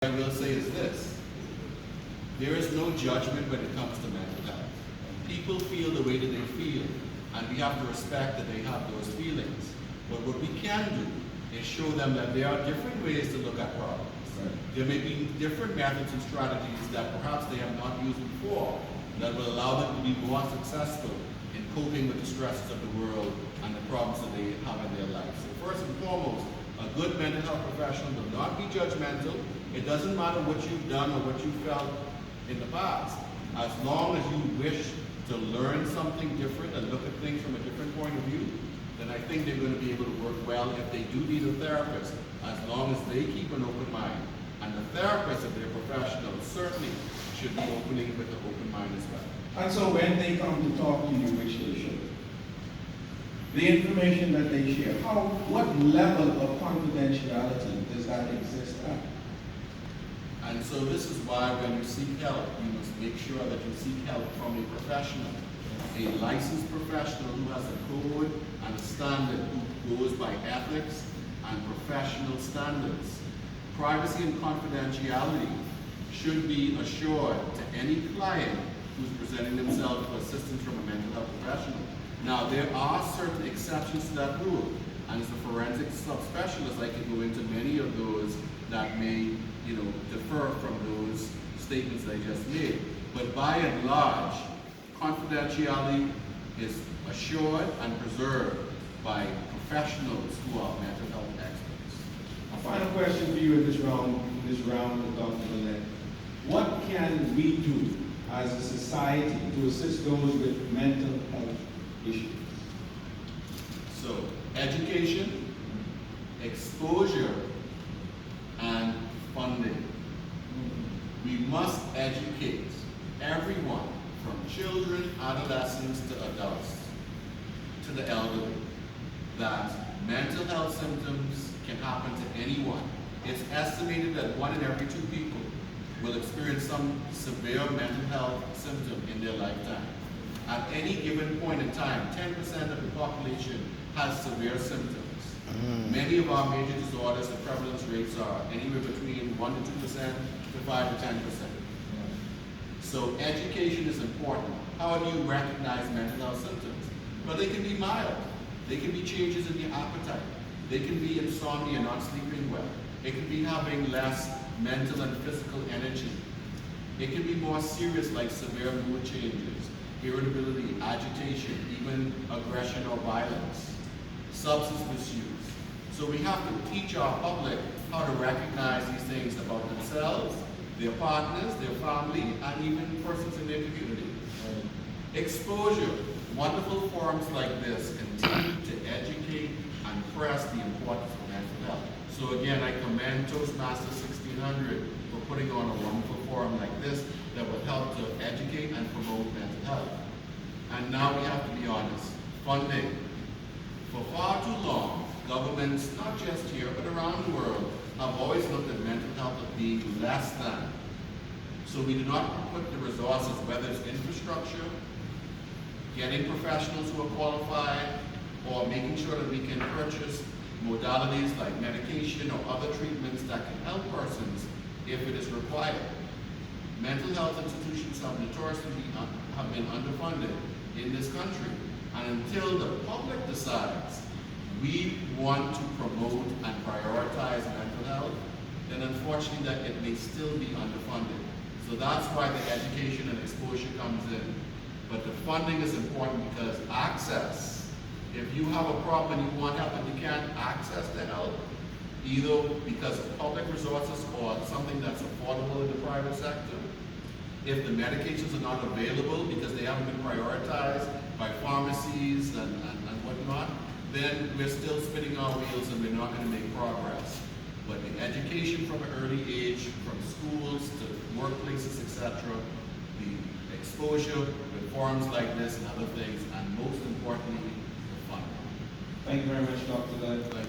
I will say is this: there is no judgment when it comes to mental health. People feel the way that they feel, and we have to respect that they have those feelings. But what we can do is show them that there are different ways to look at problems. Right. There may be different methods and strategies that perhaps they have not used before that will allow them to be more successful in coping with the stresses of the world and the problems that they have in their life. So first and foremost, a good mental health professional will not be judgmental. It doesn't matter what you've done or what you felt in the past. As long as you wish to learn something different and look at things from a different point of view, then I think they're going to be able to work well. If they do need a therapist, as long as they keep an open mind. And the therapist, if they're professionals, certainly should be opening with an open mind as well. And so when they come to talk to you, which they should, the information that they share, what level of confidentiality does that exist at? And so this is why when you seek help, you must make sure that you seek help from a professional, a licensed professional who has a code and a standard, who goes by ethics and professional standards. Privacy and confidentiality should be assured to any client who's presenting themselves for assistance from a mental health professional. Now, there are certain exceptions to that rule, and as a forensic subspecialist, I can go into many of those that may, differ from those statements I just made. But by and large, confidentiality is assured and preserved by professionals who are mental health experts. A final question for you in this round, Dr. Dillet. What can we do as a society to assist those with mental health issues? So, education, exposure, and funding. We must educate everyone from children, adolescents, to adults, to the elderly, that mental health symptoms can happen to anyone. It's estimated that 1 in every 2 people will experience some severe mental health symptom in their lifetime. At any given point in time, 10% of the population has severe symptoms. Many of our major disorders, the prevalence rates are anywhere between 1 to 2% to 5 to 10%. So education is important. How do you recognize mental health symptoms? Well, they can be mild. They can be changes in your appetite. They can be insomnia, not sleeping well. It can be having less mental and physical energy. It can be more serious, like severe mood changes, irritability, agitation, even aggression or violence, substance misuse. So we have to teach our public how to recognize these things about themselves, their partners, their family, and even persons in their community. Exposure. Wonderful forums like this continue to educate and press the importance of mental health. So again, I commend Toastmasters 1600 for putting on a wonderful forum like this that will help to educate and promote mental health. And now we have to be honest. Funding. For far too long, governments, not just here, but around the world, have always looked at mental health as being less than. So we do not put the resources, whether it's infrastructure, getting professionals who are qualified, or making sure that we can purchase modalities like medication or other treatments that can help persons if it is required. Mental health institutions have notoriously been underfunded in this country. And until the public decides we want to promote and prioritize mental health, then unfortunately that it may still be underfunded. So that's why the education and exposure comes in. But the funding is important because access, if you have a problem and you want help and you can't access the help, either because of public resources or something that's affordable in the private sector, if the medications are not available because they haven't been prioritized by pharmacies and whatnot, then we're still spinning our wheels and we're not going to make progress. But the education from an early age, from schools to workplaces, etc., the exposure with forums like this and other things, and most importantly, the funding. Thank you very much, Dr. Dillet. Thank you.